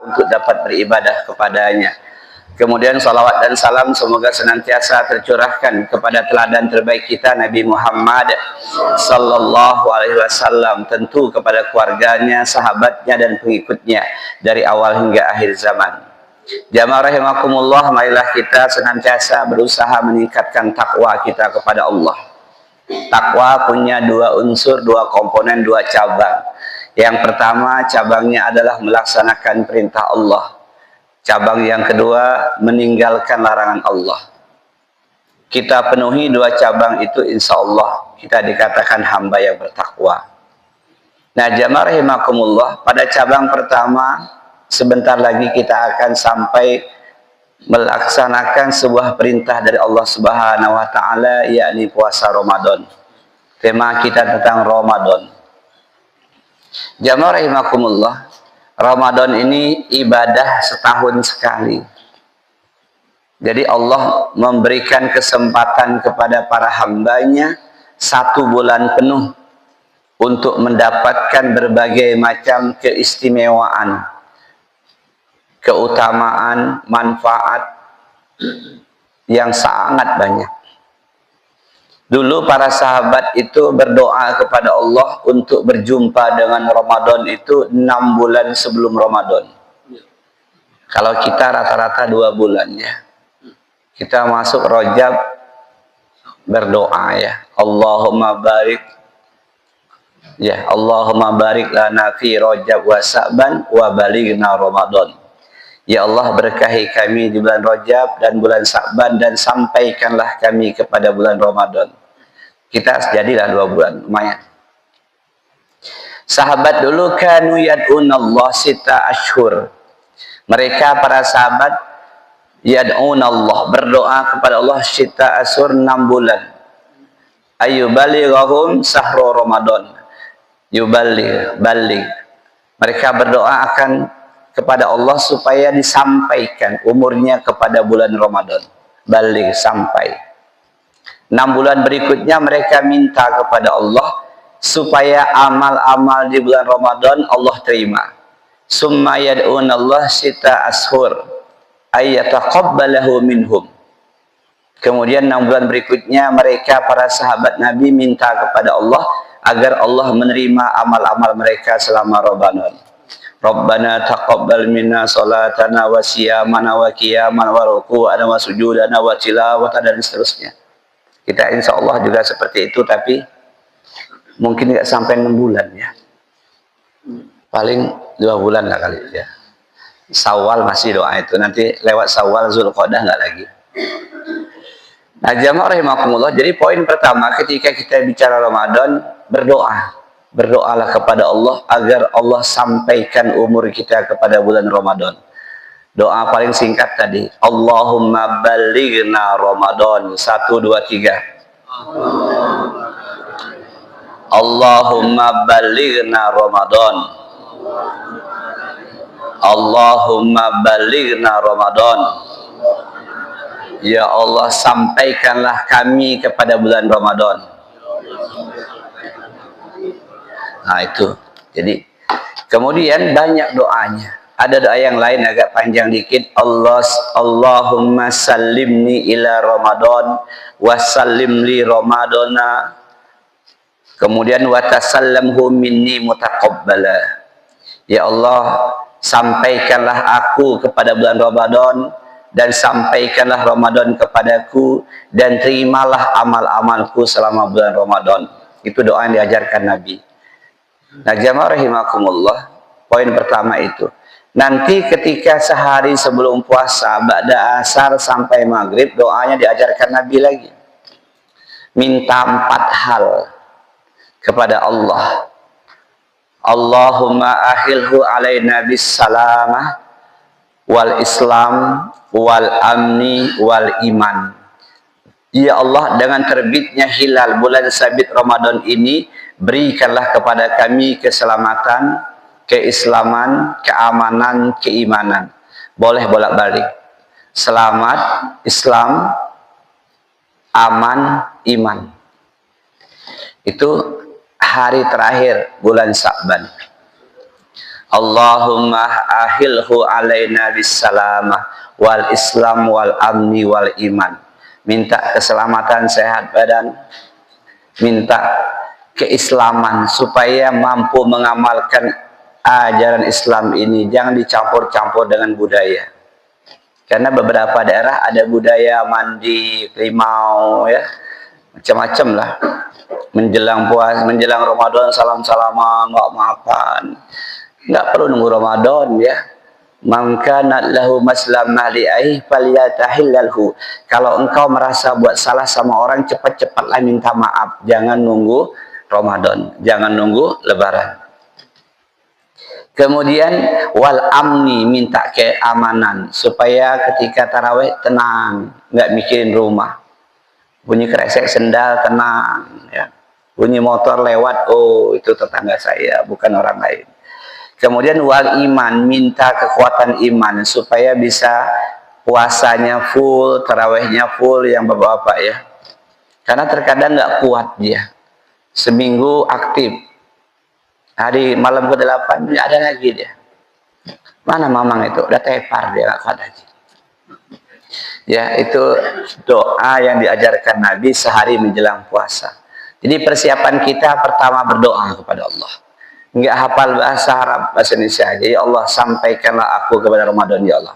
untuk dapat beribadah kepadanya. Kemudian salawat dan salam semoga senantiasa tercurahkan kepada teladan terbaik kita Nabi Muhammad sallallahu alaihi wasallam, tentu kepada keluarganya, sahabatnya dan pengikutnya dari awal hingga akhir zaman. Jamaah rahimakumullah, marilah kita senantiasa berusaha meningkatkan takwa kita kepada Allah. Takwa punya dua unsur, dua komponen, dua cabang. Yang pertama cabangnya adalah melaksanakan perintah Allah. Cabang yang kedua meninggalkan larangan Allah. Kita penuhi dua cabang itu, insya Allah kita dikatakan hamba yang bertakwa. Nah jamaah rahimakumullah, pada cabang pertama sebentar lagi kita akan sampai melaksanakan sebuah perintah dari Allah Subhanahu wa taala, yakni puasa Ramadan. Tema kita tentang Ramadan. Jamaah rahimakumullah, Ramadan ini ibadah setahun sekali. Jadi Allah memberikan kesempatan kepada para hambanya 1 bulan penuh untuk mendapatkan berbagai macam keistimewaan, keutamaan, manfaat yang sangat banyak. Dulu para sahabat itu berdoa kepada Allah untuk berjumpa dengan Ramadan itu 6 bulan sebelum Ramadan. Kalau kita rata-rata 2 bulan ya. Kita masuk Rajab berdoa ya. Allahumma barik ya, Allahumma barik lana fi Rajab wa Sa'ban wa balighna Ramadan. Ya Allah, berkahi kami di bulan Rajab dan bulan Sa'ban dan sampaikanlah kami kepada bulan Ramadan. Kita jadilah 2 bulan, lumayan. Sahabat dulu kanu yad'unallah sita ashhur. Mereka para sahabat yad'unallah, berdoa kepada Allah sita ashhur, 6 bulan. Ayyubalighahum sahru Ramadan. Balik. Mereka berdoa akan kepada Allah supaya disampaikan umurnya kepada bulan Ramadan. Balik, sampai. 6 bulan berikutnya mereka minta kepada Allah supaya amal-amal di bulan Ramadan Allah terima. Summa yad'unallah sita ashur ayyataqabbalahu minhum. Kemudian 6 bulan berikutnya mereka para sahabat Nabi minta kepada Allah agar Allah menerima amal-amal mereka selama Ramadan. Rabbana taqabbal minna salatana wa siyamana wa qiyamana wa ruku'ana wa sujudana wa tilawatan dan seterusnya. Kita insya Allah juga seperti itu, tapi mungkin nggak sampai 6 bulan ya. Paling 2 bulan lah kali ya. Syawal masih doa itu, nanti lewat Syawal Zulqa'dah nggak lagi. Nah jamaah rahimakumullah, jadi poin pertama ketika kita bicara Ramadan, berdoa. Berdoalah kepada Allah agar Allah sampaikan umur kita kepada bulan Ramadan. Doa paling singkat tadi, Allahumma balighna Ramadan. 1, 2, 3. Allahumma balighna Ramadan. Allahumma balighna Ramadan. Ya Allah, sampaikanlah kami kepada bulan Ramadan. Nah itu. Jadi kemudian banyak doanya. Ada doa yang lain agak panjang dikit. Allahumma sallimni ila Ramadan wa sallim li Ramadana. Kemudian wa tasallamhu minni mutaqabbala. Ya Allah, sampaikanlah aku kepada bulan Ramadan dan sampaikanlah Ramadan kepadaku dan terimalah amal-amalku selama bulan Ramadan. Itu doa yang diajarkan Nabi. Nah, jamaah rahimakumullah, poin pertama itu. Nanti ketika sehari sebelum puasa, ba'da asar sampai maghrib, doanya diajarkan Nabi lagi. Minta 4 hal kepada Allah. Allahumma ahilhu alaina bis salamah wal islam wal amni wal iman. Ya Allah, dengan terbitnya hilal bulan sabit Ramadan ini, berikanlah kepada kami keselamatan, keislaman, keamanan, keimanan. Boleh bolak-balik. Selamat, Islam, aman, iman. Itu hari terakhir bulan Sa'ban. Allahumma ahilhu alaina bisalamah wal islam wal amni wal iman. Minta keselamatan, sehat badan, minta keislaman supaya mampu mengamalkan ajaran Islam ini, jangan dicampur-campur dengan budaya. Karena beberapa daerah ada budaya mandi limau ya, macam-macam lah. Menjelang puasa, menjelang Ramadan salam-salaman, maaf-maafan. Enggak perlu nunggu Ramadan ya. Man kana lahu maslamah li'aihi falyatahillalhu. Kalau engkau merasa buat salah sama orang, cepat-cepatlah minta maaf. Jangan nunggu Ramadan, jangan nunggu Lebaran. Kemudian wal amni, minta keamanan supaya ketika tarawih tenang, enggak mikirin rumah. Bunyi kresek sendal tenang ya. Bunyi motor lewat, oh itu tetangga saya, bukan orang lain. Kemudian wal iman, minta kekuatan iman supaya bisa puasanya full, tarawihnya full yang bapak-bapak ya. Karena terkadang nggak kuat dia. Seminggu aktif. Hari malam ke-8 ada lagi dia. Mana mamang itu? Udah tepar dia, nggak kuat lagi. Ya, itu doa yang diajarkan Nabi sehari menjelang puasa. Jadi persiapan kita pertama berdoa kepada Allah. Enggak hafal bahasa Arab, bahasa Indonesia. Jadi Allah, sampaikanlah aku kepada Ramadan ya Allah.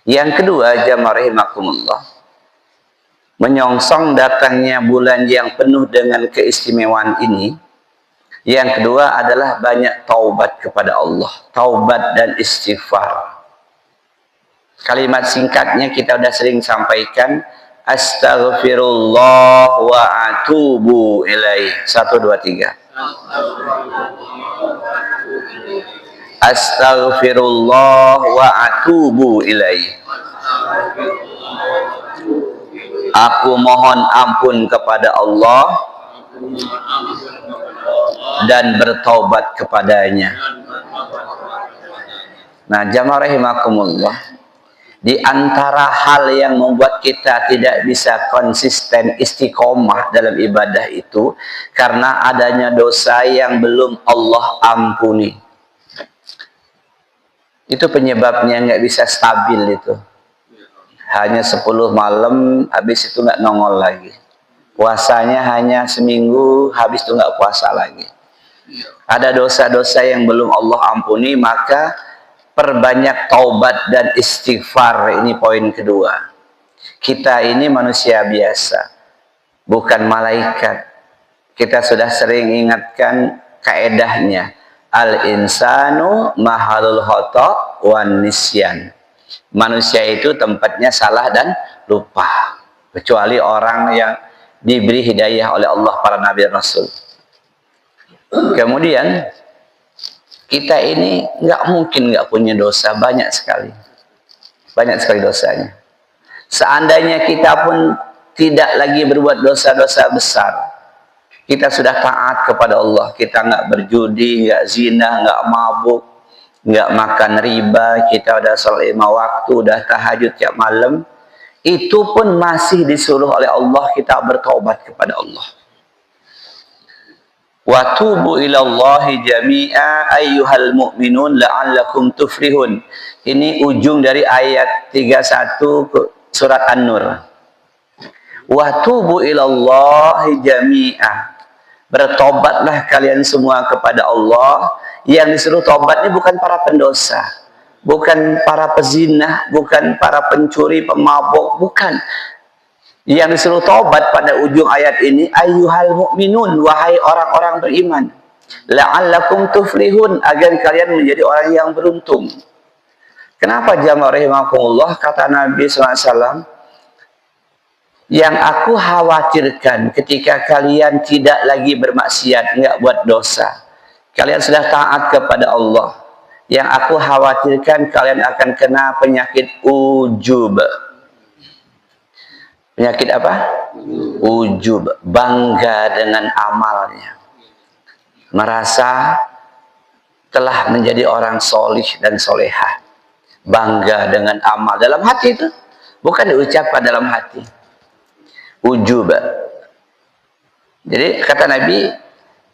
Yang kedua, jamaah rahimakumullah, menyongsong datangnya bulan yang penuh dengan keistimewaan ini. Yang kedua adalah banyak taubat kepada Allah, taubat dan istighfar. Kalimat singkatnya kita sudah sering sampaikan, astaghfirullah wa atubu ilaih. 1, 2, 3. Astaghfirullah wa atubu ilaih. Aku mohon ampun kepada Allah dan bertaubat kepadanya. Nah, jamaah rahimakumullah, di antara hal yang membuat kita tidak bisa konsisten istiqomah dalam ibadah itu karena adanya dosa yang belum Allah ampuni. Itu penyebabnya nggak bisa stabil itu. Hanya 10 malam, habis itu nggak nongol lagi. Puasanya hanya seminggu, habis itu nggak puasa lagi. Ada dosa-dosa yang belum Allah ampuni, maka perbanyak taubat dan istighfar. Ini poin kedua. Kita ini manusia biasa, bukan malaikat. Kita sudah sering ingatkan kaedahnya, al-insanu mahalul khata' wan nisyan. Manusia itu tempatnya salah dan lupa, kecuali orang yang diberi hidayah oleh Allah, para nabi dan rasul. Kemudian kita ini nggak mungkin nggak punya dosa, banyak sekali dosanya. Seandainya kita pun tidak lagi berbuat dosa-dosa besar, kita sudah taat kepada Allah, kita nggak berjudi, nggak zina, nggak mabuk, nggak makan riba, kita udah sholat 5 waktu, udah tahajud tiap malam, itu pun masih disuruh oleh Allah kita bertaubat kepada Allah. Wa tubu ilallahi jami'a ayyuhal mu'minun la'allakum tuflihun. Ini ujung dari ayat 31 surat An-Nur. Wa tubu ilallahi jami'a. Bertobatlah kalian semua kepada Allah. Yang disuruh tobat ini bukan para pendosa, bukan para pezina, bukan para pencuri, pemabuk, bukan. Yang disuruh taubat pada ujung ayat ini, ayyuhal mu'minun, wahai orang-orang beriman, la'allakum tuflihun, agar kalian menjadi orang yang beruntung. Kenapa jamaah rahimakumullah? Kata Nabi SAW, yang aku khawatirkan ketika kalian tidak lagi bermaksiat, enggak buat dosa, kalian sudah taat kepada Allah, yang aku khawatirkan kalian akan kena penyakit ujub. Penyakit apa? Ujub, bangga dengan amalnya, merasa telah menjadi orang solih dan solehah, bangga dengan amal dalam hati itu, bukan diucapkan dalam hati. Ujub. Jadi kata Nabi,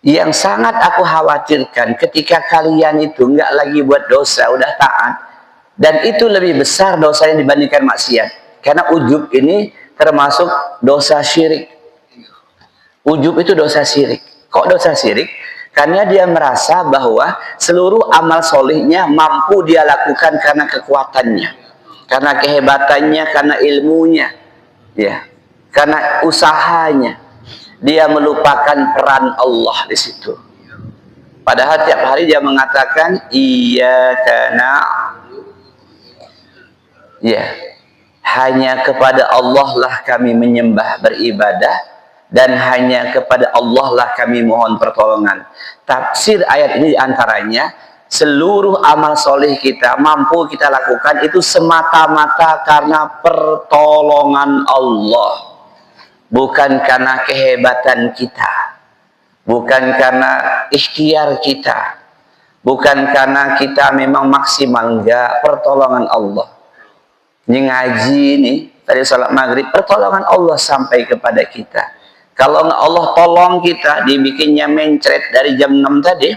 Yang sangat aku khawatirkan ketika kalian itu nggak lagi buat dosa, udah taat, dan itu lebih besar dosanya dibandingkan maksiat. Karena ujub ini termasuk dosa syirik. Ujub itu dosa syirik. Kok dosa syirik? Karena dia merasa bahwa seluruh amal solihnya mampu dia lakukan karena kekuatannya, karena kehebatannya, karena ilmunya, ya, karena usahanya. Dia melupakan peran Allah di situ. Padahal tiap hari dia mengatakan iyyaka na'budu, ya, hanya kepada Allah lah kami menyembah, beribadah, dan hanya kepada Allah lah kami mohon pertolongan. Tafsir ayat ini antaranya, seluruh amal soleh kita mampu kita lakukan itu semata-mata karena pertolongan Allah. Bukan karena kehebatan kita, bukan karena ikhtiar kita, bukan karena kita memang maksimal, enggak, pertolongan Allah. Ini ngaji nih, tadi salat maghrib, pertolongan Allah sampai kepada kita. Kalau Allah tolong kita, dibikinnya mencret dari jam 6 tadi.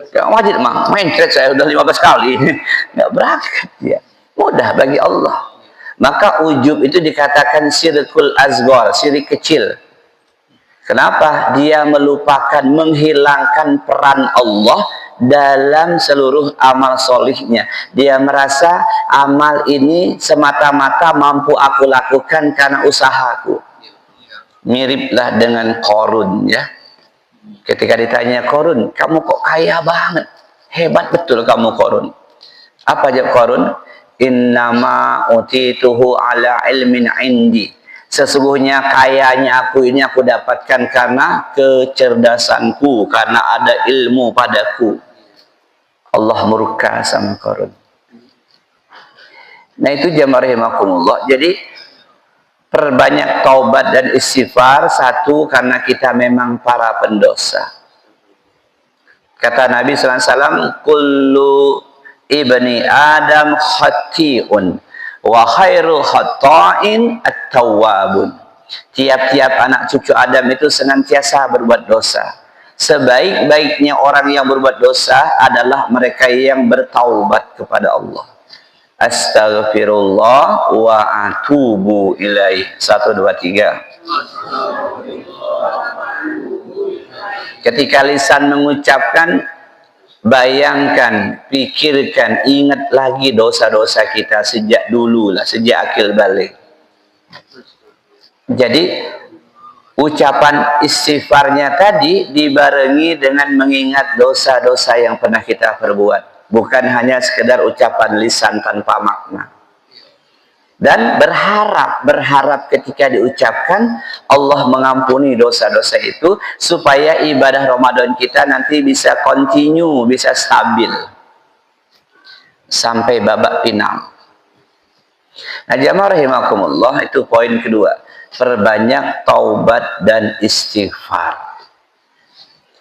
Gak wajib mah, mencret saya udah 15 kali, nggak berangkat ya. Mudah bagi Allah. Maka ujub itu dikatakan syirkul asghar, syirik kecil. Kenapa? Dia melupakan, menghilangkan peran Allah dalam seluruh amal solihnya. Dia merasa amal ini semata-mata mampu aku lakukan karena usahaku. Miriplah dengan Qarun, ya. Ketika ditanya Qarun, kamu kok kaya banget? Hebat betul kamu Qarun. Apa jawab Qarun? Innama utituhu ala ilmin indi. Sesungguhnya kayanya aku ini aku dapatkan karena kecerdasanku, karena ada ilmu padaku. Allah murka sama Qarun. Nah itu jamaah rahimakumullah. Jadi perbanyak taubat dan istighfar. Satu, karena kita memang para pendosa. Kata Nabi SAW, kullu ibni Adam khati'un wa khairu khata'in at-tawwabun. Tiap-tiap anak cucu Adam itu senantiasa berbuat dosa. Sebaik-baiknya orang yang berbuat dosa adalah mereka yang bertaubat kepada Allah. Astaghfirullah wa atubu ilaih. 1, 2, 3. Ketika lisan mengucapkan, bayangkan, pikirkan, ingat lagi dosa-dosa kita sejak dulu lah, sejak akil balik. Jadi ucapan istighfarnya tadi dibarengi dengan mengingat dosa-dosa yang pernah kita perbuat, bukan hanya sekedar ucapan lisan tanpa makna. Dan berharap ketika diucapkan Allah mengampuni dosa-dosa itu, supaya ibadah Ramadan kita nanti bisa continue, bisa stabil sampai babak final. Nah jamaah rahimakumullah, itu poin kedua, perbanyak taubat dan istighfar.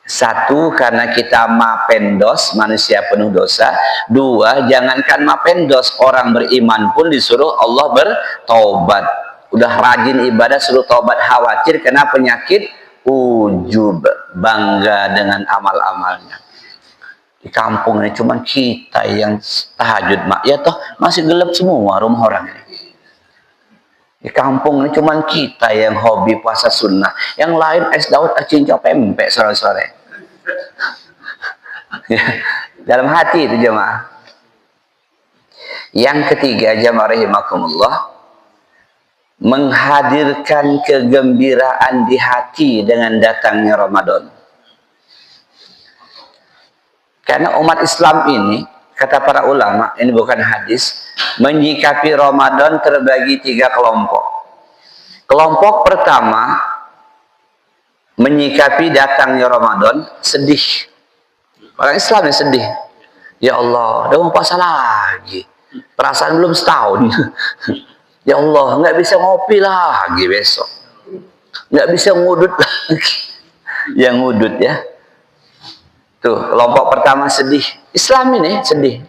Satu, karena kita mapendos, manusia penuh dosa. Dua, jangankan mapendos, orang beriman pun disuruh Allah bertaubat. Udah rajin ibadah suruh taubat, khawatir kena penyakit ujub, bangga dengan amal-amalnya. Di kampung ini cuma kita yang tahajud, mak, ya toh masih gelap semua rumah orang ini. Di kampung ini cuma kita yang hobi puasa sunnah, yang lain es dawet, cincau, pempek sore-sore. Ya, dalam hati itu jemaah. Yang ketiga jemaah rahimakumullah, menghadirkan kegembiraan di hati dengan datangnya Ramadan. Karena umat Islam ini, kata para ulama, ini bukan hadis, menyikapi Ramadan terbagi 3 kelompok. Kelompok pertama menyikapi datangnya Ramadan sedih. Orang Islam yang sedih. Ya Allah, udah mau puasa lagi. Perasaan belum setahun. Ya Allah, nggak bisa ngopi lagi besok. Nggak bisa ngudut lagi. Yang ngudut ya. Tuh, kelompok pertama sedih. Islam ini sedih.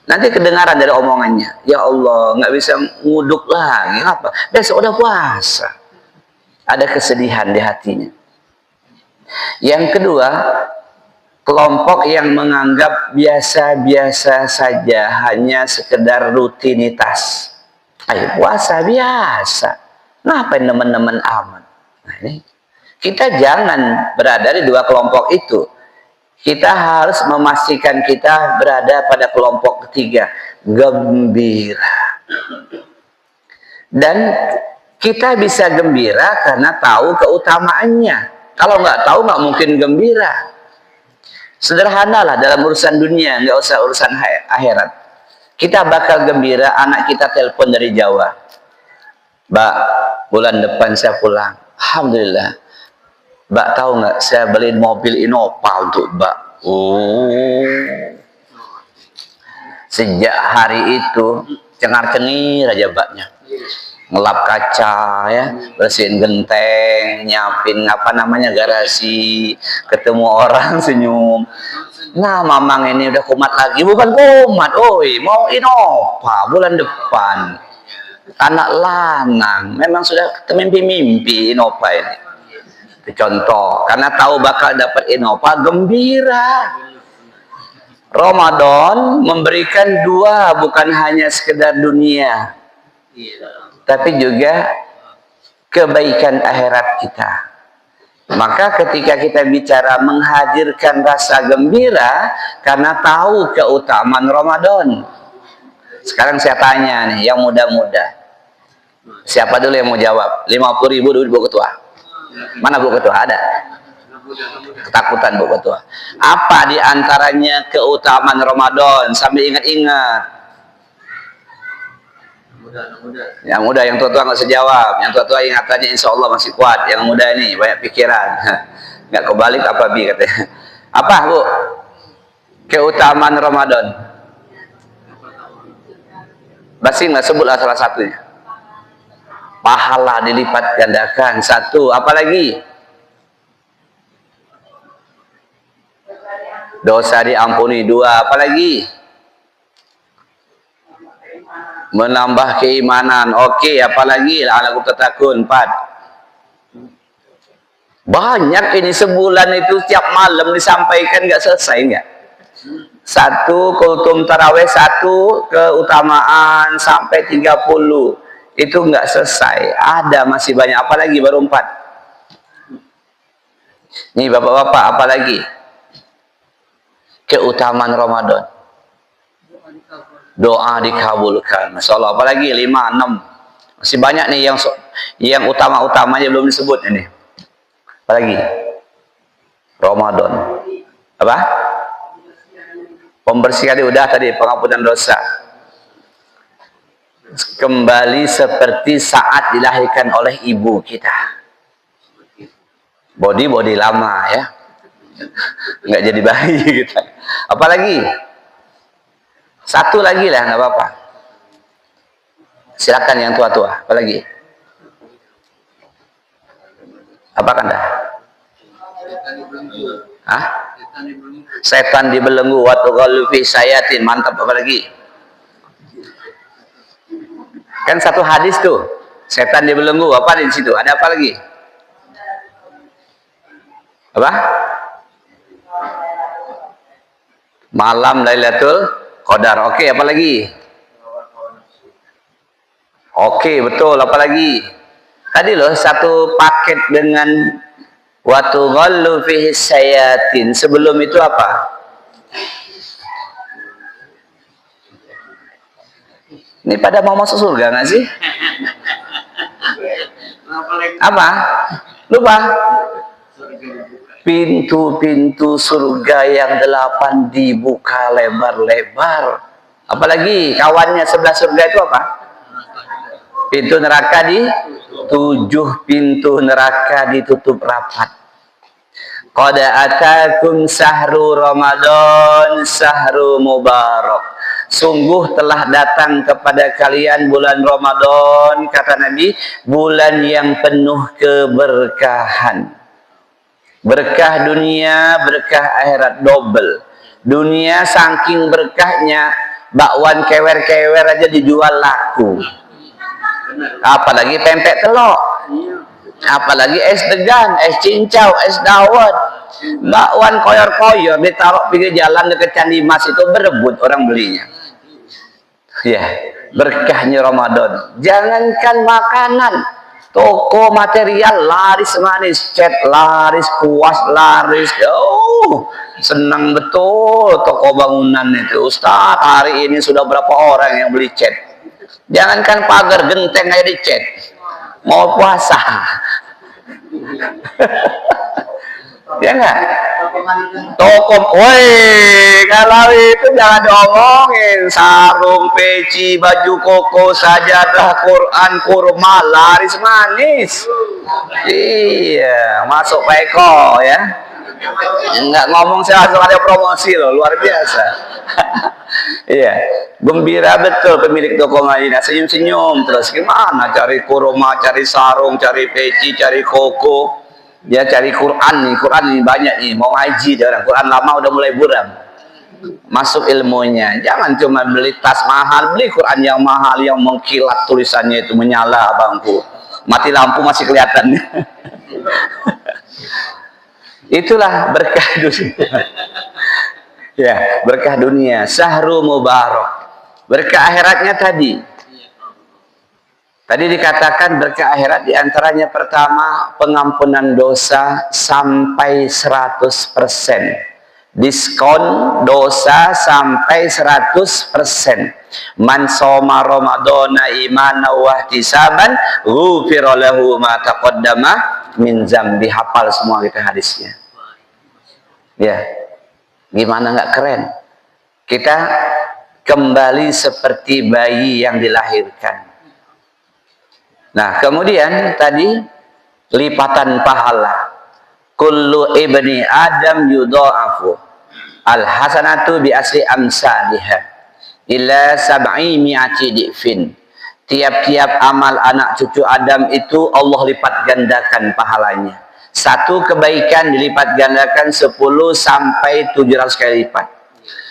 Nanti kedengaran dari omongannya. Ya Allah, nggak bisa nguduk lagi. Apa? Besok udah puasa. ada kesedihan di hatinya. Yang kedua, kelompok yang menganggap biasa-biasa saja, hanya sekedar rutinitas. Ayo puasa biasa, ngapain teman-teman aman. Nah, ini kita jangan berada di dua kelompok itu. Kita harus memastikan kita berada pada kelompok ketiga, gembira. Dan kita bisa gembira karena tahu keutamaannya. Kalau nggak tahu nggak mungkin gembira. Sederhanalah dalam urusan dunia, nggak usah urusan akhirat. Kita bakal gembira anak kita telepon dari Jawa. Mbak, bulan depan saya pulang. Alhamdulillah. Mbak tahu nggak, saya beliin mobil Innova untuk Mbak. Oh. Sejak hari itu cengar-cengir aja Mbaknya. Ngelap kaca ya, bersihin genteng, nyiapin apa namanya garasi, ketemu orang senyum. Nah, mamang ini udah kumat lagi, bukan kumat, oi, mau Innova bulan depan. Anak lanang, memang sudah mimpi-mimpi Innova ini. Itu contoh, karena tahu bakal dapat Innova, gembira. Ramadan memberikan dua, bukan hanya sekedar dunia, tapi juga kebaikan akhirat kita. Maka ketika kita bicara menghadirkan rasa gembira karena tahu keutamaan Ramadan. Sekarang saya tanya nih, yang muda-muda. Siapa dulu yang mau jawab? 50.000 duit Bu Ketua. Mana Bu Ketua? Ada? Ketakutan Bu Ketua. Apa diantaranya keutamaan Ramadan? Sambil ingat-ingat. Yang muda, yang tua-tua nggak usah jawab. Yang tua-tua ingatannya insya Allah masih kuat. Yang muda ini banyak pikiran. Nggak kebalik apa Bi katanya. Apa Bu? Keutamaan Ramadan. Basi nggak sebutlah salah satunya. Pahala dilipat gandakan. Satu, apalagi? Dosa diampuni. Dua, apalagi? Menambah keimanan. Oke, apalagi? La'alakum tattaqun. 4. Banyak ini, sebulan itu tiap malam disampaikan, nggak selesai nggak? 1 kultum taraweh, 1 keutamaan sampai 30. Itu nggak selesai, ada masih banyak. Apalagi baru 4. Nih bapak-bapak, apalagi keutamaan Ramadan? Doa dikabulkan, Masya Allah. Apalagi 5, 6, masih banyak nih yang utama-utamanya belum disebut ini. Apalagi Ramadan apa? Pembersihan udah tadi, pengampunan dosa. Kembali seperti saat dilahirkan oleh ibu kita. Body lama ya, nggak jadi bayi kita. Apalagi? 1 lagi lah, nggak apa-apa. Silakan yang tua-tua. Apalagi? Apa Kanda? Hah? Setan dibelenggu. Wa tughallu fi sayatin. Mantap. Apalagi? Kan satu hadis tuh, setan dibelenggu. Apa di situ? Ada apa lagi? Apa? Malam Lailatul Qadar. Oke, apa lagi? Oke, betul. Apa lagi? Tadi loh satu paket dengan wa tughallu fihi sayatin. Sebelum itu apa? Ini pada mau masuk surga nggak sih? Apa? Lupa? Pintu-pintu surga yang 8 dibuka lebar-lebar. Apalagi kawannya sebelah surga itu apa? Pintu neraka 7 pintu neraka ditutup rapat. Qad atakum sahru Ramadan sahru mubarak. Sungguh telah datang kepada kalian bulan Ramadan, kata Nabi, bulan yang penuh keberkahan. Berkah dunia, berkah akhirat, double. Dunia saking berkahnya, bakwan kewer-kewer aja dijual laku. Apalagi pempek telur. Apalagi es degan, es cincau, es dawet, bakwan koyor-koyor ditaruh pinggir jalan dekat Candi Mas itu berebut orang belinya. Ya, berkahnya Ramadan. Jangankan makanan, toko material laris manis, cat laris, kuas laris. Oh, senang betul toko bangunan itu. Ustaz, hari ini sudah berapa orang yang beli cat? Jangankan pagar genteng aja dicat. Mau puasa. Ya enggak? Toko, woi, kalau itu jangan diomongin. Sarung, peci, baju koko, sajadah, Quran, kurma, laris manis. Iya, masuk Peko ya. Enggak ngomong, saya langsung ada promosi loh, luar biasa. Iya, gembira betul pemilik toko Madinah, senyum-senyum terus. Gimana cari kurma, cari sarung, cari peci, cari koko. Dia cari Quran nih, Quran ini banyak nih, mau ngaji dia orang. Quran lama udah mulai buram. Masuk ilmunya. Jangan cuma beli tas mahal, beli Quran yang mahal yang mengkilat tulisannya itu menyala abangku. Mati lampu masih kelihatan. Itulah berkah dunia. Ya, berkah dunia. Syahrul Mubarak. Berkah akhiratnya tadi. Tadi dikatakan berkah akhirat diantaranya pertama pengampunan dosa sampai 100%. Diskon dosa sampai 100%. Man shoma ramadhana imanan wa ihtisaban ghufira lahu ma taqaddama min dzambi. Hafal semua kita hadisnya. Ya. Gimana nggak keren? Kita kembali seperti bayi yang dilahirkan. Nah, kemudian tadi lipatan pahala. Kullu ibni Adam yudha'afu al-hasanatu bi asli amsalihha ila sab'i mi'ati di'fin. Tiap-tiap amal anak cucu Adam itu Allah lipat gandakan pahalanya. Satu kebaikan dilipat gandakan 10 sampai 700 kali lipat.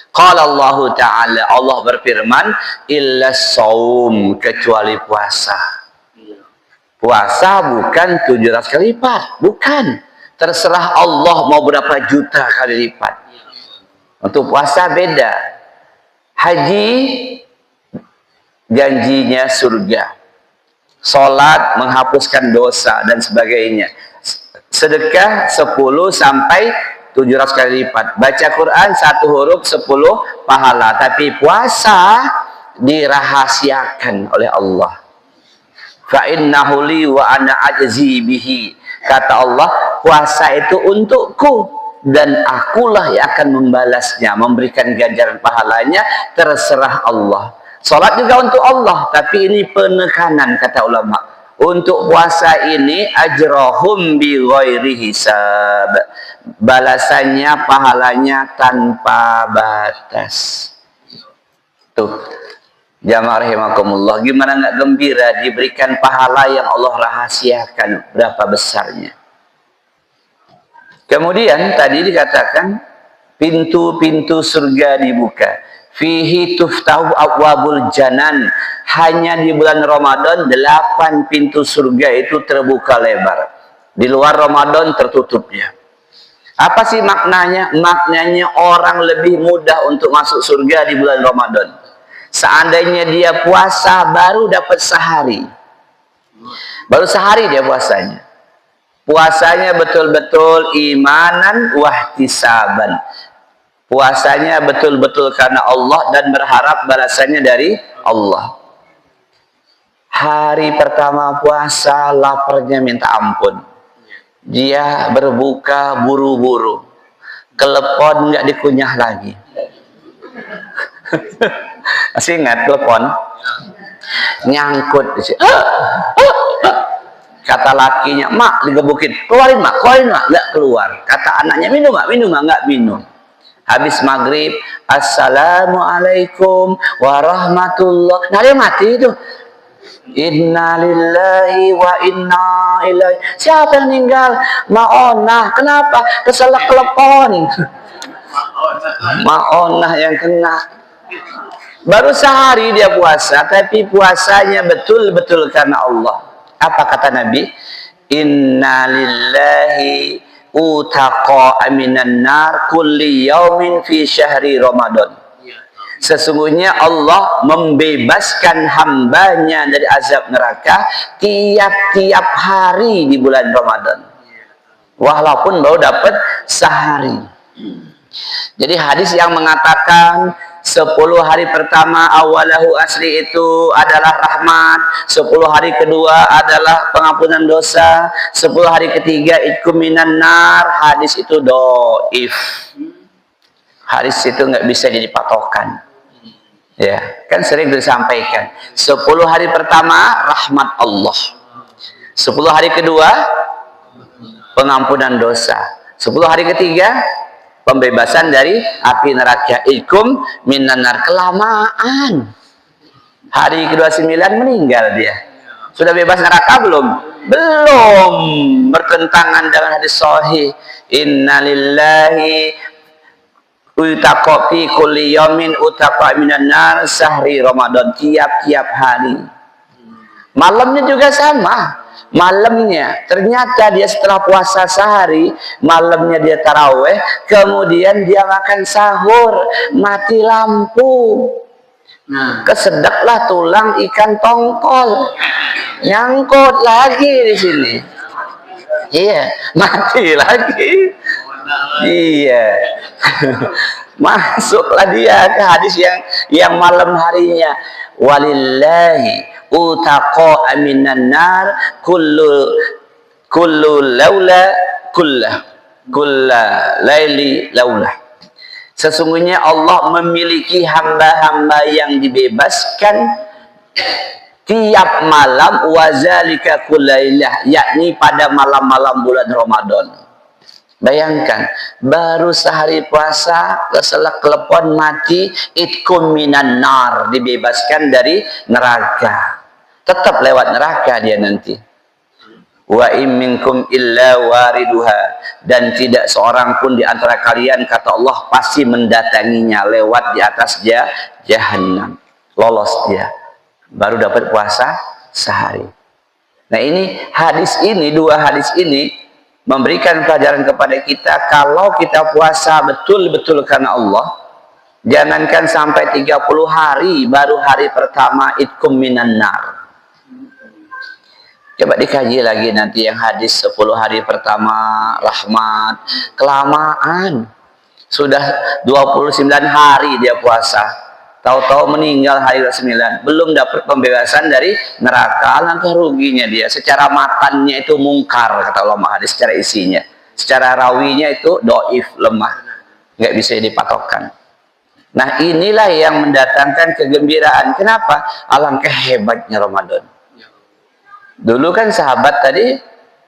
Qala Allah Ta'ala, Allah berfirman, illa shaum, kecuali puasa. Puasa bukan 700 kali lipat, bukan. Terserah Allah mau berapa juta kali lipat. Untuk puasa beda. Haji janjinya surga. Salat menghapuskan dosa dan sebagainya. Sedekah 10 sampai 700 kali lipat. Baca Quran 1 huruf 10 pahala. Tapi puasa dirahasiakan oleh Allah. Fa innahu li wa ana ajzi bihi. Kata Allah, puasa itu untukku dan akulah yang akan membalasnya, memberikan ganjaran pahalanya, terserah Allah. Salat juga untuk Allah, tapi ini penekanan kata ulama. Untuk puasa ini ajrahum bi ghairi hisab. Balasannya, pahalanya tanpa batas. Tuh. Jamaah rahimakumullah, gimana nggak gembira diberikan pahala yang Allah rahasiakan berapa besarnya. Kemudian tadi dikatakan pintu-pintu surga dibuka. Fihi tuftahu abwabul janan. Hanya di bulan Ramadan 8 pintu surga itu terbuka lebar. Di luar Ramadan tertutupnya. Apa sih maknanya? Maknanya orang lebih mudah untuk masuk surga di bulan Ramadan. Seandainya dia puasa baru dapat sehari. Baru sehari dia puasanya. Puasanya betul-betul imanan wahtisaban. Puasanya betul-betul karena Allah dan berharap balasannya dari Allah. Hari pertama puasa laparnya minta ampun. Dia berbuka buru-buru. Telepon nggak dikunyah lagi. Masih ingat telepon? Nyangkut di situ. Kata lakinya, mak digebukin, keluarin mak, nggak keluar. Kata anaknya, minum mak, nggak minum. Habis maghrib, assalamualaikum warahmatullah. Nah dia mati itu. Innalillahi wa inna ilaihi. Siapa yang meninggal? Maonah. Kenapa? Keselak telepon. Maonah yang kena. Baru sehari dia puasa, tapi puasanya betul-betul karena Allah. Apa kata Nabi? Inna lillahi utaqa minan nar kulli yaumin fi syahri Ramadan. Sesungguhnya Allah membebaskan hambanya dari azab neraka tiap-tiap hari di bulan Ramadan, walaupun baru dapat sehari. Jadi hadis yang mengatakan 10 hari pertama awalahu asri itu adalah rahmat, 10 hari kedua adalah pengampunan dosa, 10 hari ketiga itkum minan nar, hadis itu dhaif. Hadis itu nggak bisa jadi patokan. Ya, kan sering disampaikan 10 hari pertama rahmat Allah, 10 hari kedua pengampunan dosa, 10 hari ketiga pembebasan dari api neraka. Ikum minan nar, kelamaan. Hari ke-29 meninggal dia. Sudah bebas neraka belum? Belum. Bertentangan dengan hadis sahih. Innalillahi utaqa fi kulli yaumin utaqa minan nar sahri Ramadan, tiap-tiap hari. Malamnya juga sama. Malamnya ternyata dia setelah puasa sehari, malamnya dia taraweh, kemudian dia makan sahur, mati lampu. Kesedeklah tulang ikan tongkol, nyangkut lagi di sini. Iya, mati lagi. Iya. Masuklah dia ke hadis yang malam harinya. Walillahi utaqa minan nar kullu laula kulla laili laula. Sesungguhnya Allah memiliki hamba-hamba yang dibebaskan tiap malam, wazalika kullailah, yakni pada malam-malam bulan Ramadan. Bayangkan, baru sehari puasa, keselak kelepon mati, itkum minan nar, dibebaskan dari neraka. Tetap lewat neraka dia nanti. Wa in minkum illa wariduha, dan tidak seorang pun di antara kalian, kata Allah, pasti mendatanginya lewat di atas jahannam. Lolos dia. Baru dapat puasa sehari. Nah ini hadis ini, dua hadis ini memberikan pelajaran kepada kita, kalau kita puasa betul-betul karena Allah, jangankan sampai 30 hari, baru hari pertama itkum minan nar. Coba dikaji lagi nanti yang hadis 10 hari pertama rahmat, kelamaan. Sudah 29 hari dia puasa, tahu-tahu meninggal hari ke-9, belum dapat pembebasan dari neraka. Alangkah ruginya dia. Secara matannya itu mungkar, kata ulama hadis, secara isinya. Secara rawinya itu doif, lemah, nggak bisa dipatokkan. Nah inilah yang mendatangkan kegembiraan. Kenapa? Alangkah hebatnya Ramadan. Dulu kan sahabat tadi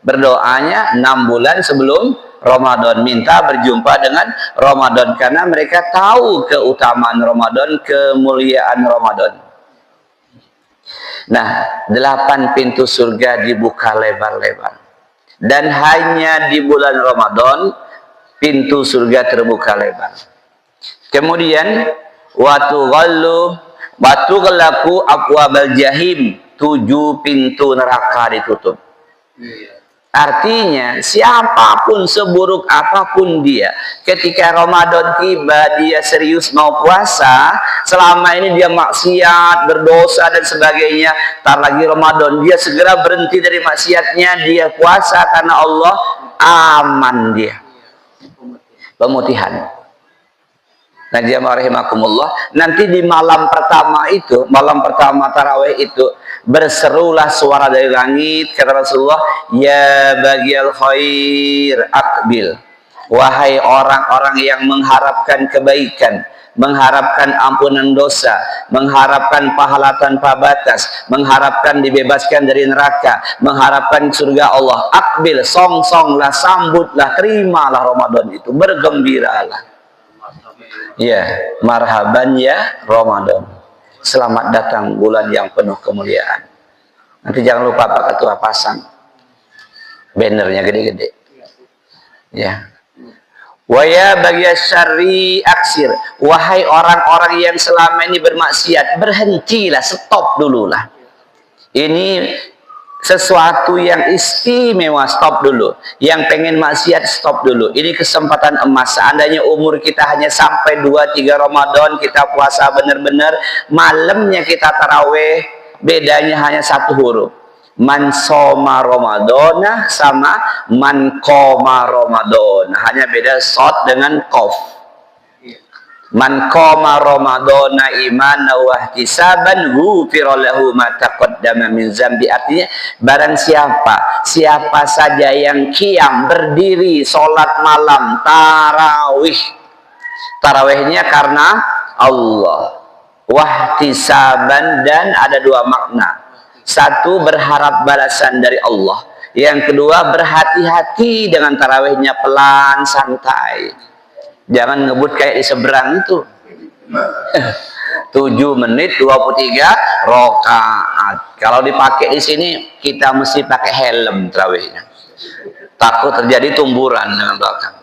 berdoanya 6 bulan sebelum Ramadan, minta berjumpa dengan Ramadan, karena mereka tahu keutamaan Ramadan, kemuliaan Ramadan. Nah, 8 pintu surga dibuka lebar-lebar, dan hanya di bulan Ramadan pintu surga terbuka lebar. Kemudian watu ghallaku abwabal jahim, 7 pintu neraka ditutup. Artinya siapapun, seburuk apapun dia, ketika Ramadan tiba, dia serius mau puasa, selama ini dia maksiat, berdosa dan sebagainya, tar lagi Ramadan dia segera berhenti dari maksiatnya, dia puasa karena Allah, aman dia. Pemutihan. Nah, jamaah rahimakumullah, nanti di malam pertama itu, malam pertama tarawih itu, berserulah suara dari langit, kata Rasulullah, ya bagial khair akbil, wahai orang-orang yang mengharapkan kebaikan, mengharapkan ampunan dosa, mengharapkan pahala tanpa batas, mengharapkan dibebaskan dari neraka, mengharapkan surga Allah, akbil, song-songlah, sambutlah, terimalah Ramadan itu, bergembiralah. Ya, marhaban ya Ramadan, selamat datang bulan yang penuh kemuliaan. Nanti jangan lupa Pak Ketua pasang bannernya gede-gede. Ya. Wa ya bagyasyari aksir, wahai orang-orang yang selama ini bermaksiat, berhentilah, stop dululah. Ini sesuatu yang istimewa, stop dulu. Yang pengen maksiat, stop dulu. Ini kesempatan emas. Seandainya umur kita hanya sampai 2-3 Ramadan, kita puasa benar-benar, malamnya kita taraweh, bedanya hanya satu huruf. Man soma Ramadana sama man qoma Ramadana. Hanya beda shad dengan qaf. Man qama Ramadana imanan wa ihtisaban ghufira lahu ma taqaddama min dzambi. Artinya barang siapa saja yang qiyam, berdiri salat malam tarawih, tarawihnya karena Allah, wahtisaban, dan ada dua makna. Satu, berharap balasan dari Allah. Yang kedua, berhati-hati dengan tarawihnya, pelan, santai. Jangan ngebut kayak di seberang itu. 7 menit 23 rakaat. Kalau dipakai di sini, kita mesti pakai helm tarawihnya. Takut terjadi tumburan dengan belakang.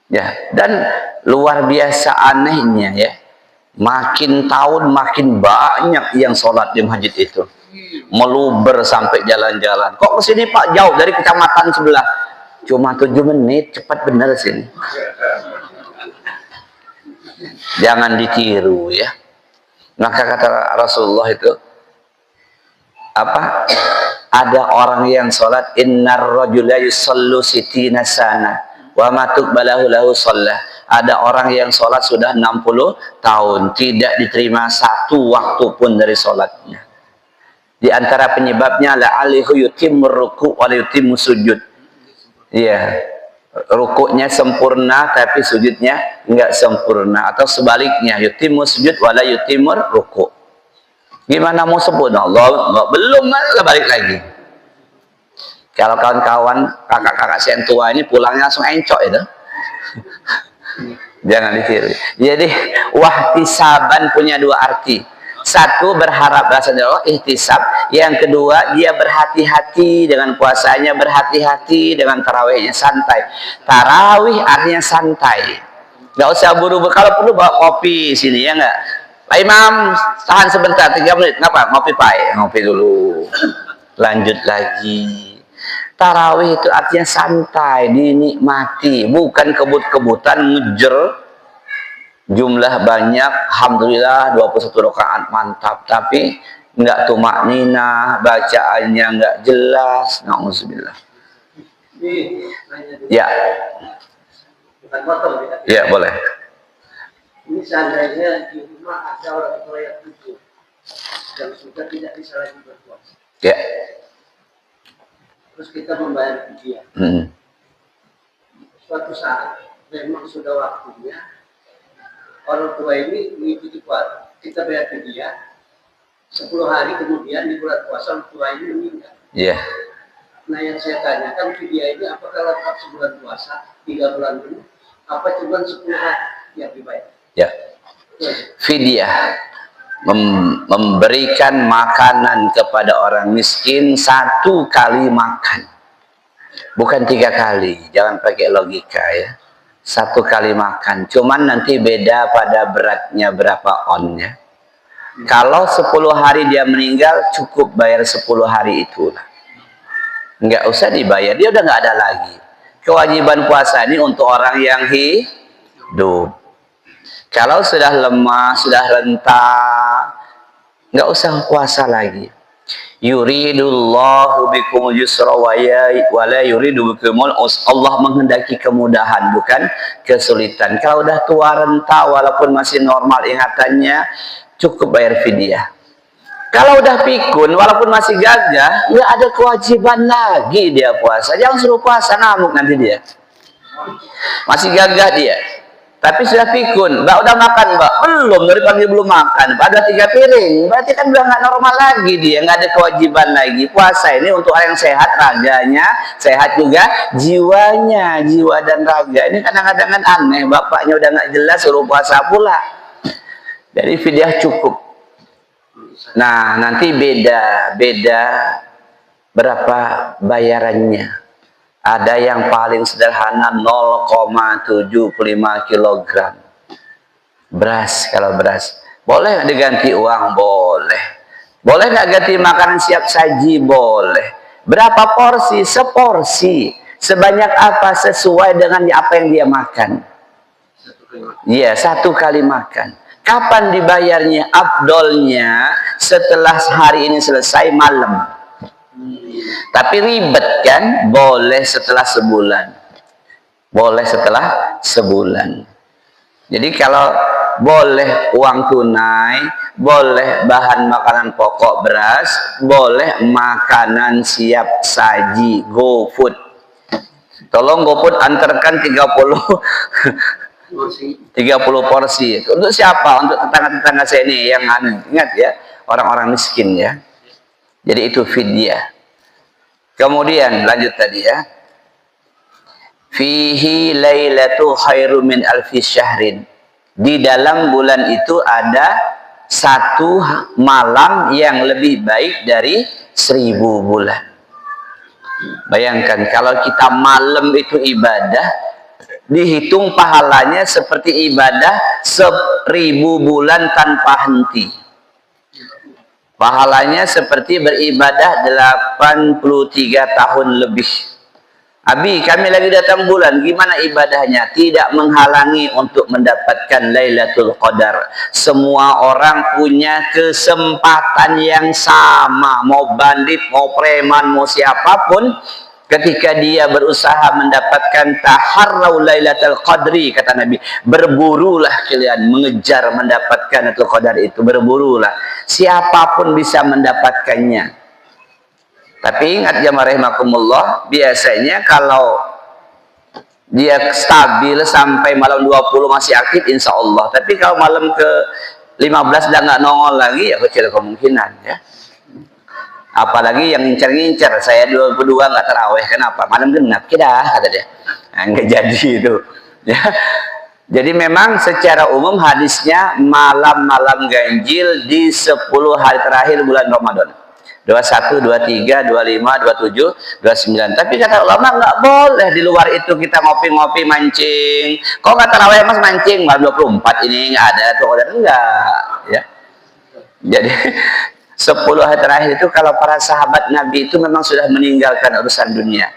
Ya, dan luar biasa anehnya ya. Makin tahun makin banyak yang sholat di masjid itu. Meluber sampai jalan-jalan. Kok kesini Pak? Jauh dari kecamatan sebelah. Cuma 7 menit, cepat benar sini. Jangan ditiru ya. Maka kata Rasulullah itu apa? Ada orang yang sholat, innar rajula yusallu sitina sana wa ma tuqbalahu lahu shallah. Ada orang yang sholat sudah 60 tahun, tidak diterima satu waktu pun dari sholatnya. Di antara penyebabnya la'alihu yutimur ruku' wa yutimmu sujud. Iya, rukuknya sempurna tapi sujudnya enggak sempurna, atau sebaliknya yutimmu sujud wa la yutimur ruku'. Gimana mau sempurna? Allah belum, balik lagi. Kalau kawan-kawan kakak-kakak saya yang tua ini pulangnya langsung encok itu. Jangan ditiru. Jadi wahtisaban punya dua arti. Satu, berharap balasan dari Allah, ihtisab. Yang kedua, dia berhati-hati dengan puasanya, berhati-hati dengan tarawihnya, santai. Tarawih artinya santai. Nggak usah buru-buru. Kalau perlu bawa kopi sini ya nggak. Pak Imam, tahan sebentar 3 menit. Ngapa? Ngopi Pak. Ngopi dulu. Lanjut lagi. Tarawih itu artinya santai, dinikmati, bukan kebut-kebutan ngejer. Jumlah banyak, alhamdulillah 21 rakaat mantap, tapi enggak tumak nina, bacaannya enggak jelas. Nauzubillah. Ya. Ya, boleh. Ini seandainya di rumah ada orang tua yang tujuh yang sudah tidak bisa lagi berpuasa. Ya. Terus kita membayar fidyah. Suatu saat memang sudah waktunya orang tua ini mengikuti puasa, kita bayar fidyah. 10 hari kemudian di bulan puasa orang tua ini meninggal. Iya. Nah yang saya tanyakan, fidyah ini apakah lengkap sebulan puasa, 3 bulan penuh, apa cuma 10 hari yang dibayar? Ya. Fidyah memberikan makanan kepada orang miskin 1 kali makan, bukan 3 kali. Jangan pakai logika ya. 1 kali makan, cuman nanti beda pada beratnya berapa onnya. Kalau 10 hari dia meninggal, cukup bayar 10 hari itulah. Nggak usah dibayar, dia udah nggak ada lagi. Kewajiban puasa ini untuk orang yang hidup. Kalau sudah lemah, sudah renta, nggak usah puasa lagi. Yuridullahu bikumul yusra wa la yuridu bikumul usra. Allah menghendaki kemudahan, bukan kesulitan. Kalau udah tua renta, walaupun masih normal ingatannya, cukup bayar fidyah. Kalau udah pikun, walaupun masih gagah, nggak ada kewajiban lagi dia puasa. Jangan suruh puasa, ngamuk nanti dia. Masih gagah dia. Tapi sudah pikun, Mbak udah makan Mbak? Belum, dari pagi belum makan. Ada 3 piring, berarti kan udah nggak normal lagi dia, nggak ada kewajiban lagi. Puasa ini untuk orang yang sehat, raganya sehat juga, jiwanya, jiwa dan raga. Ini kadang-kadang kan aneh, bapaknya udah nggak jelas suruh puasa pula. Jadi fidyah cukup. Nah nanti beda berapa bayarannya. Ada yang paling sederhana 0,75 kg beras. Kalau beras boleh diganti uang, boleh. Boleh nggak ganti makanan siap saji? Boleh. Berapa porsi? Seporsi. Sebanyak apa? Sesuai dengan apa yang dia makan. Iya, satu kali makan. Kapan dibayarnya? Afdolnya setelah hari ini selesai malam. Tapi ribet kan? Boleh setelah sebulan. Boleh setelah sebulan. Jadi kalau boleh uang tunai, boleh bahan makanan pokok beras, boleh makanan siap saji, GoFood. Tolong GoFood antarkan 30 porsi. Untuk siapa? Untuk tetangga-tetangga saya ini yang ingat ya, orang-orang miskin ya. Jadi itu fidyah. Kemudian lanjut tadi ya. Fihi lailatu khairu min alfi syahrin. Di dalam bulan itu ada satu malam yang lebih baik dari 1000 bulan. Bayangkan kalau kita malam itu ibadah, dihitung pahalanya seperti ibadah 1000 bulan tanpa henti. Pahalanya seperti beribadah 83 tahun lebih. Abi, kami lagi datang bulan, gimana ibadahnya? Tidak menghalangi untuk mendapatkan Lailatul Qadar. Semua orang punya kesempatan yang sama, mau bandit, mau preman, mau siapapun, ketika dia berusaha mendapatkan taharrau Lailatul Qadri, kata Nabi, berburulah kalian mengejar mendapatkan Lailatul Qadar itu, berburulah. Siapapun bisa mendapatkannya. Tapi ingat jamaah rahimakumullah, biasanya kalau dia stabil sampai malam 20 masih aktif insya Allah. Tapi kalau malam ke 15 udah nggak nongol lagi, ya kecil kemungkinan ya. Apalagi yang ngincer-ngincer, saya 22 nggak taraweh, kenapa? Malam genap, kita kata dia. Nah, nggak jadi itu. Ya. Jadi memang secara umum hadisnya malam-malam ganjil di 10 hari terakhir bulan Ramadan. 21, 23, 25, 27, 29. Tapi kata ulama nggak boleh di luar itu kita ngopi-ngopi mancing. Kok nggak taraweh mas mancing? Malam 24 ini nggak ada tuh, enggak ya. Jadi 10 hari terakhir itu kalau para sahabat Nabi itu memang sudah meninggalkan urusan dunia.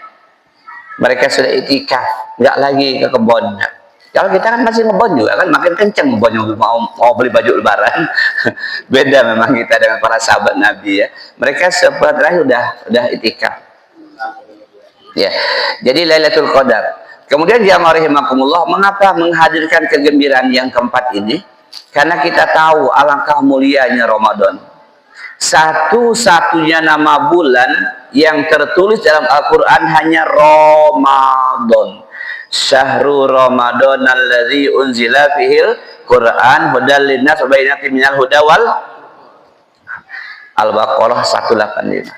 Mereka sudah itikaf, nggak lagi ke kebun. Kalau kita kan masih ngebon juga kan, makin kenceng ngebonnya, mau beli baju lebaran. Beda memang kita dengan para sahabat Nabi ya. Mereka sebulan terakhir udah itikaf. Ya. Jadi Lailatul Qadar. Kemudian jamaah rahimakumullah, mengapa menghadirkan kegembiraan yang keempat ini? Karena kita tahu alangkah mulianya Ramadan. Satu-satunya nama bulan yang tertulis dalam Al-Quran hanya Ramadan. Syahrul Ramadan alladzi unzila fihil Quran hudal linnas wa bayyinatin minal huda wal Al-Baqarah 185.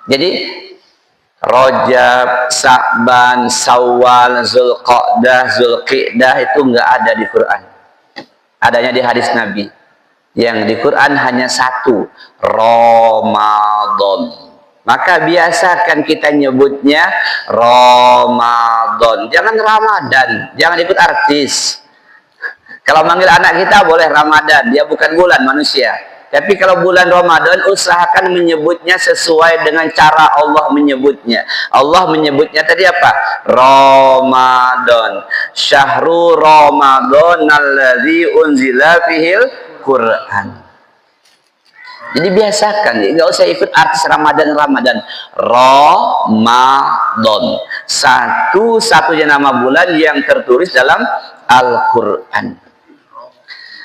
Jadi Rajab, Sa'ban, Syawal, Zulqa'dah, Zulqi'dah itu enggak ada di Quran. Adanya di hadis Nabi. Yang di Quran hanya satu, Ramadan. Maka biasakan kita nyebutnya Ramadan. Jangan Ramadan, jangan ikut artis. Kalau manggil anak kita boleh Ramadan, dia bukan bulan manusia. Tapi kalau bulan Ramadan, usahakan menyebutnya sesuai dengan cara Allah menyebutnya. Allah menyebutnya tadi apa? Ramadan. Syahrul Ramadan alladzi unzila fihil Quran. Jadi biasakan, nggak usah ikut artis Ramadan. Ramadan, satu-satunya nama bulan yang tertulis dalam Al-Quran.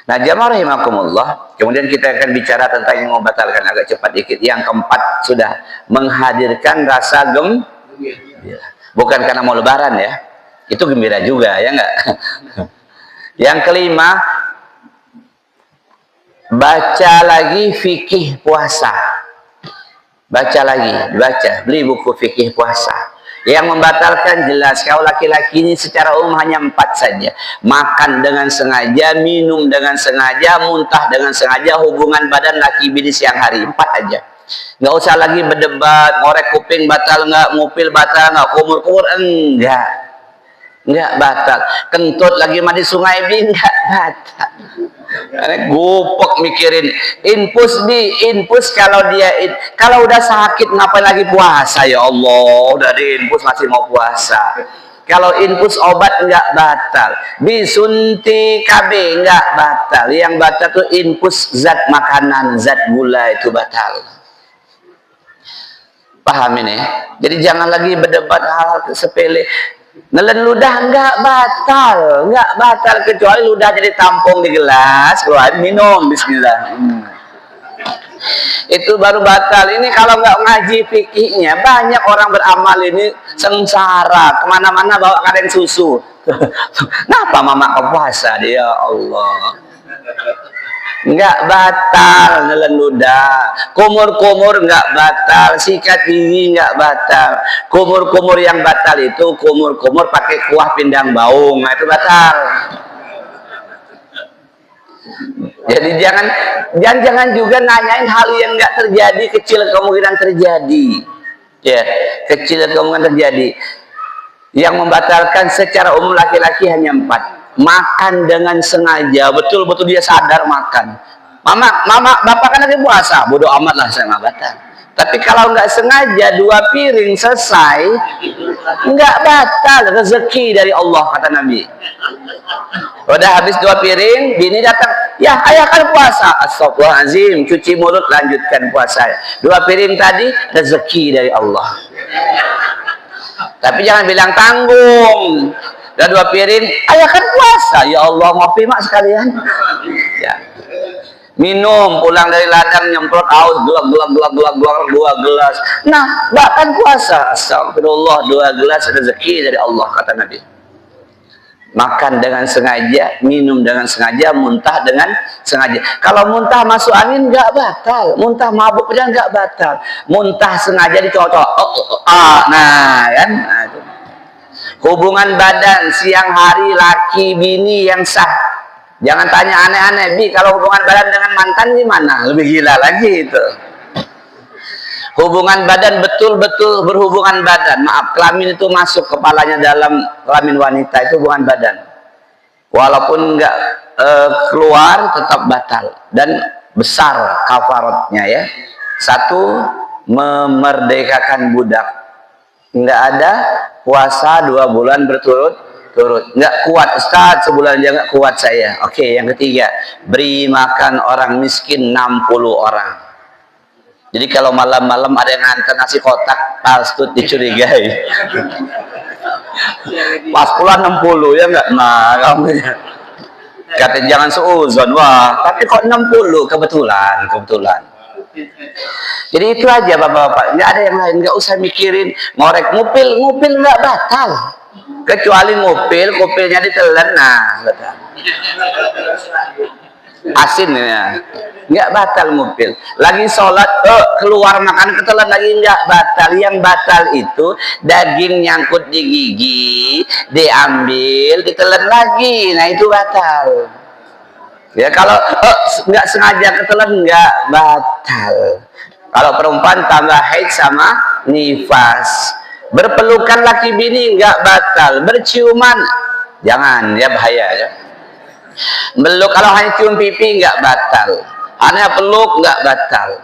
Nah jamaah rahimakumullah, kemudian kita akan bicara tentang yang membatalkan, agak cepat dikit. Yang keempat sudah menghadirkan rasa gembira. Bukan karena mau lebaran ya, itu gembira juga ya enggak. Yang kelima, baca lagi fikih puasa. Baca lagi, beli buku fikih puasa. Yang membatalkan jelas, kalau laki-laki ini secara umum hanya 4 saja. Makan dengan sengaja, minum dengan sengaja, muntah dengan sengaja, hubungan badan laki bini siang hari. 4 aja. Nggak usah lagi berdebat, ngorek kuping batal nggak, ngupil batal nggak, kumur-kumur enggak. Enggak batal. Kentut lagi mandi sungai bi enggak batal. Gopok mikirin infus kalau dia kalau udah sakit ngapain lagi puasa, ya Allah, udah diinfus masih mau puasa. Kalau infus obat enggak batal, bisunti KB enggak batal. Yang batal tuh infus zat makanan, zat gula itu batal. Paham ini? Jadi jangan lagi berdebat hal-hal sepele. Nelen ludah enggak batal kecuali ludah jadi tampung di gelas, keluar minum bismillah. Itu baru batal. Ini kalau nggak ngaji fikihnya, banyak orang beramal ini sengsara, kemana-mana bawa kaleng susu. Kenapa mama kau puasa dia, Allah? Nggak batal nelen ludah, kumur-kumur nggak batal, sikat gigi nggak batal. Kumur-kumur yang batal itu kumur-kumur pakai kuah pindang baung, nah itu batal. Jadi jangan juga nanyain hal yang nggak terjadi, kecil kemungkinan terjadi. Ya, kecil kemungkinan terjadi. Yang membatalkan secara umum laki-laki hanya 4. Makan dengan sengaja, betul-betul dia sadar makan. Mama, bapak kan lagi puasa, bodoh amat lah saya nggak batal. Tapi kalau nggak sengaja 2 piring selesai, nggak batal, rezeki dari Allah kata Nabi. Udah habis 2 piring, bini datang, ya ayah kan puasa, astagfirullahaladzim, cuci mulut lanjutkan puasa. 2 piring tadi rezeki dari Allah. Tapi jangan bilang tanggung. Udah 2 piring, ayah kan puasa, ya Allah ngopi mak sekalian. Ya. Minum pulang dari ladang nyemprot aus gelak 2 gelas. Nah, bahkan puasa, astagfirullah 2 gelas rezeki dari Allah kata Nabi. Makan dengan sengaja, minum dengan sengaja, muntah dengan sengaja. Kalau muntah masuk angin nggak batal, muntah mabuk aja nggak batal. Muntah sengaja dicocok, nah kan. Nah, itu. Hubungan badan siang hari laki bini yang sah. Jangan tanya aneh-aneh, Bi, kalau hubungan badan dengan mantan gimana? Lebih gila lagi itu. Hubungan badan betul-betul berhubungan badan. Maaf, kelamin itu masuk kepalanya dalam kelamin wanita, itu hubungan badan. Walaupun nggak keluar tetap batal dan besar kafaratnya ya. 1, memerdekakan budak. Nggak ada puasa 2 bulan berturut-turut, nggak kuat Ustaz, sebulan aja nggak kuat saya. Oke, yang ketiga, beri makan orang miskin 60 orang. Jadi kalau malam-malam ada yang nganter nasi kotak, pastut dicurigai. Pas pulang 60 ya nggak? Nah, kamu katanya jangan seuzon, wah, tapi kok 60 kebetulan. Jadi itu aja bapak-bapak, nggak ada yang lain, nggak usah mikirin ngorek ngupil nggak batal, kecuali ngupilnya ditelan, nah betul. Asin ya, nggak batal ngupil. Lagi sholat, keluar makan ketelan lagi nggak batal. Yang batal itu daging nyangkut di gigi, diambil, ditelan lagi, nah itu batal. Ya kalau nggak sengaja ketelan nggak batal. Kalau perempuan tambah haid sama nifas, berpelukan laki bini nggak batal, berciuman jangan, ya bahaya ya. Meluk kalau hanya cium pipi nggak batal, hanya peluk nggak batal.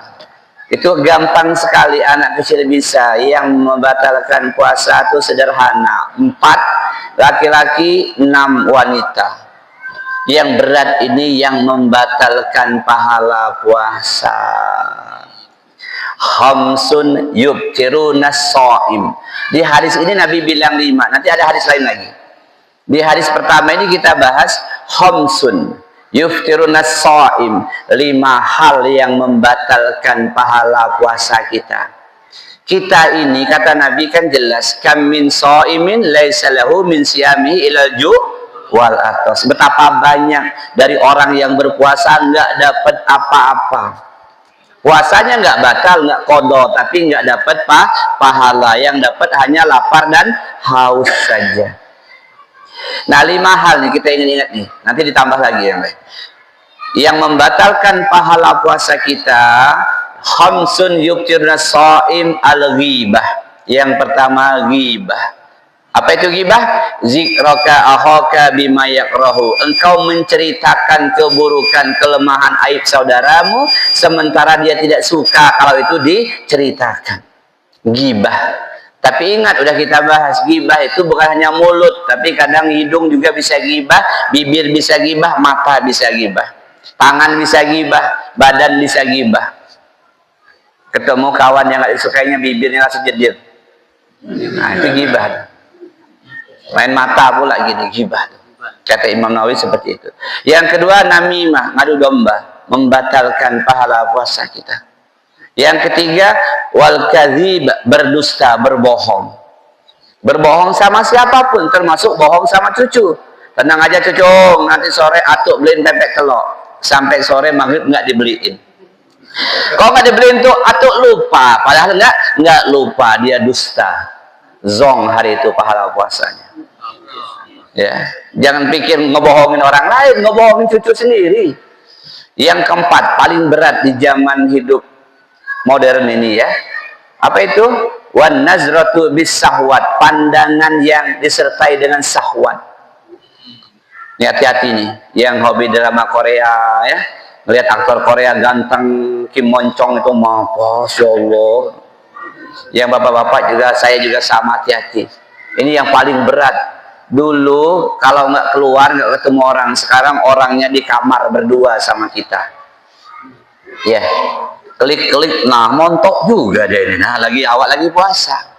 Itu gampang sekali anak kecil bisa. Yang membatalkan puasa itu sederhana, 4 laki-laki 6 wanita. Yang berat ini yang membatalkan pahala puasa. Khamsun yubtiruna shaim. Di hadis ini Nabi bilang 5, nanti ada hadis lain lagi. Di hadis pertama ini kita bahas khamsun yuftiruna shaim, 5 hal yang membatalkan pahala puasa kita. Kita ini kata Nabi kan jelas, kam min shaimin laisa lahu min siyamihi ilal ju' wal atas. Betapa banyak dari orang yang berpuasa nggak dapat apa-apa. Puasanya nggak batal, nggak qadha, tapi nggak dapat pahala. Yang dapat hanya lapar dan haus saja. Nah, 5 hal nih kita ingin ingat nih. Nanti ditambah lagi yang lain. Yang membatalkan pahala puasa kita, khamsun yubtirna shaim al-ghibah. Yang pertama ghibah. Apa itu ghibah? Zikraka akhaka bima yakrahu. Engkau menceritakan keburukan, kelemahan, aib saudaramu sementara dia tidak suka kalau itu diceritakan. Ghibah. Tapi ingat, udah kita bahas, ghibah itu bukan hanya mulut, tapi kadang hidung juga bisa ghibah, bibir bisa ghibah, mata bisa ghibah, tangan bisa ghibah, badan bisa ghibah. Ketemu kawan yang gak disukainya, bibirnya langsung jedir. Nah, itu ghibah. Main mata pula gini, ghibah. Kata Imam Nawawi seperti itu. Yang kedua, namimah, ngadu domba, membatalkan pahala puasa kita. Yang ketiga, wal kadzib, berdusta, berbohong. Berbohong sama siapapun, termasuk bohong sama cucu. Tenang aja cucu, nanti sore atuk beliin pepek telur. Sampai sore maghrib nggak dibeliin. Kalau nggak dibeliin tuh atuk lupa, padahal nggak lupa, dia dusta. Zong hari itu pahala puasanya. Ya, jangan pikir ngebohongin orang lain, ngebohongin cucu sendiri. Yang keempat, paling berat di zaman hidup modern ini ya. Apa itu? Wan nazratu bis sahwat, pandangan yang disertai dengan sahwat. Ini hati-hati nih, yang hobi drama Korea ya, melihat aktor Korea ganteng Kim Mon Chong itu, masya Allah. Yang bapak-bapak juga, saya juga sama, hati-hati. Ini yang paling berat. Dulu kalau nggak keluar, nggak ketemu orang, sekarang orangnya di kamar berdua sama kita. Ya, klik-klik, nah montok juga deh ini. Nah, awak lagi puasa.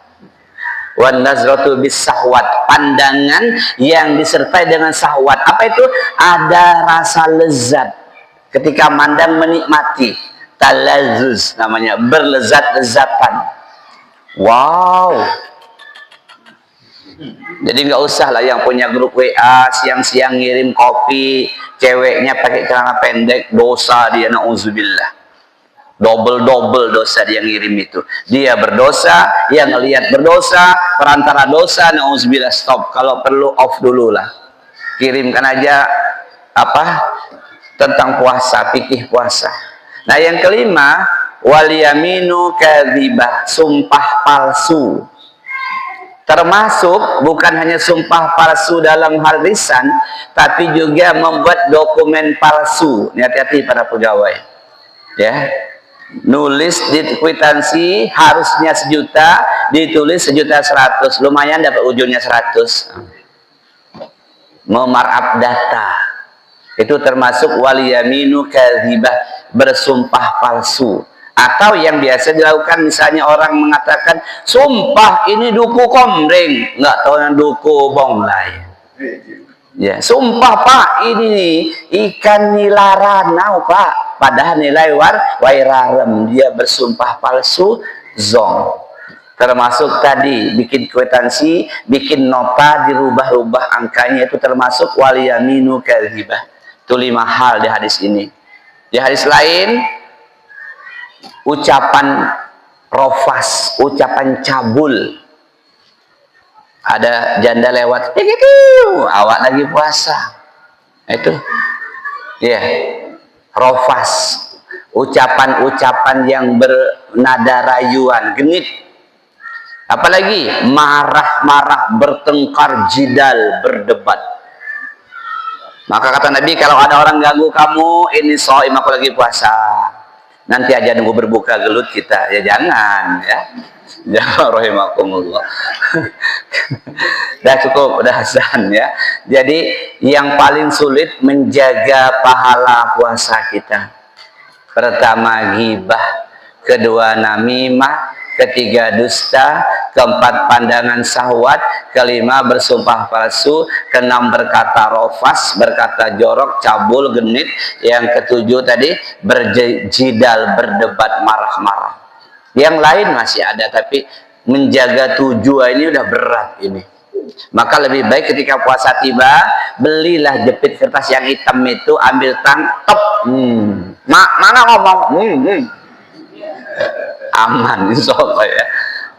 Wan nazratu bis sahwat, pandangan yang disertai dengan sahwat. Apa itu? Ada rasa lezat ketika mandang, menikmati. Talazzuz namanya, berlezat-lezatan. Wow. Jadi nggak usah lah yang punya grup WA siang-siang ngirim kopi, ceweknya pakai celana pendek, dosa dia, na'udzubillah. Double dosa dia ngirim itu. Dia berdosa, yang ngelihat berdosa, perantara dosa, na'udzubillah. Stop, kalau perlu off dulu lah. Kirimkan aja apa tentang puasa, fikih puasa. Nah, yang kelima, wal yaminu kadzibah, sumpah palsu. Termasuk bukan hanya sumpah palsu dalam hal lisan, tapi juga membuat dokumen palsu. Hati-hati para pegawai. Ya. Nulis di kwitansi harusnya 1 juta, ditulis 1.100.000. Lumayan dapat ujungnya 100. Memarkup data. Itu termasuk wal yaminu kadzibah, bersumpah palsu. Atau yang biasa dilakukan, misalnya orang mengatakan, sumpah ini duku komring, nggak tahu yang duku bonglai. Ya, sumpah pak ini nih, ikan nila ranau pak, padahal nilai wairarem. Dia bersumpah palsu, zong. Termasuk tadi bikin kwitansi, bikin nota, dirubah-rubah angkanya, itu termasuk wal yaminu kadzibah. Itu 5 hal di hadis ini. Di hadis lain, ucapan rofas, ucapan cabul. Ada janda lewat, awak lagi puasa. Itu ya, rofas, ucapan-ucapan yang bernada rayuan, genit. Apalagi marah-marah, bertengkar, jidal, berdebat. Maka kata Nabi, kalau ada orang ganggu kamu, ini shaim, aku lagi puasa, nanti aja nunggu berbuka gelut kita. Ya jangan ya, jangan, rahimakumullah. Udah cukup, udah azan ya. Jadi yang paling sulit menjaga pahala puasa kita, pertama ghibah, kedua namimah, ketiga dusta, keempat pandangan syahwat, kelima bersumpah palsu, keenam berkata rofas, berkata jorok, cabul, genit, yang ketujuh tadi berjidal, berdebat, marah-marah. Yang lain masih ada, tapi menjaga 7 ini udah berat ini. Maka lebih baik ketika puasa tiba, belilah jepit kertas yang hitam itu, ambil top, mana ngomong, aman insyaallah ya.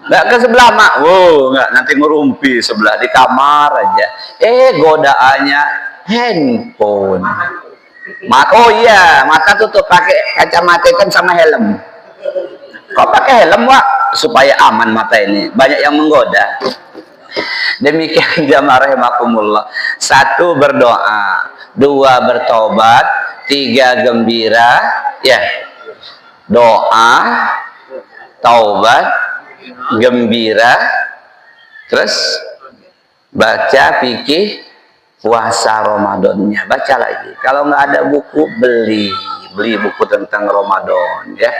Nggak ke sebelah mak, nggak, nanti ngerumpi sebelah, di kamar aja. Godaannya handphone. Oh iya, mata tutup pakai kacamata hitam sama helm. Kok pakai helm, Wak? Supaya aman mata ini. Banyak yang menggoda. Demikian jamaah rahimakumullah. 1 berdoa, 2 bertobat, 3 gembira, ya. Doa, taubat, gembira, terus baca fikih puasa Ramadannya. Baca lagi. Kalau nggak ada buku, beli buku tentang Ramadan, ya.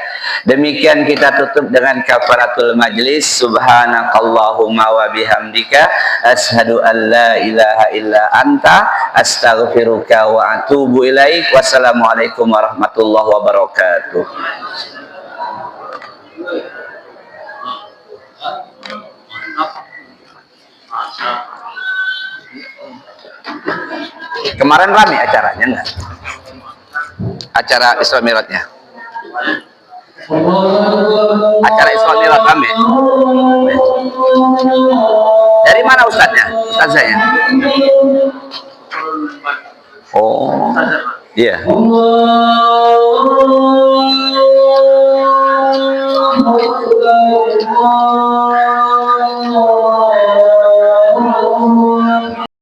Demikian kita tutup dengan kafaratul majlis. Subhanakallahumma wa bihamdika asyhadu an la ilaha illa anta astaghfiruka wa atubu ilaik. Wassalamualaikum warahmatullahi wabarakatuh. Kemarin rame acaranya enggak? Acara Isra Mi'rajnya. Acara Isra Mi'raj rame. Dari mana ustadznya? Ustadz saya. Oh, iya. Yeah.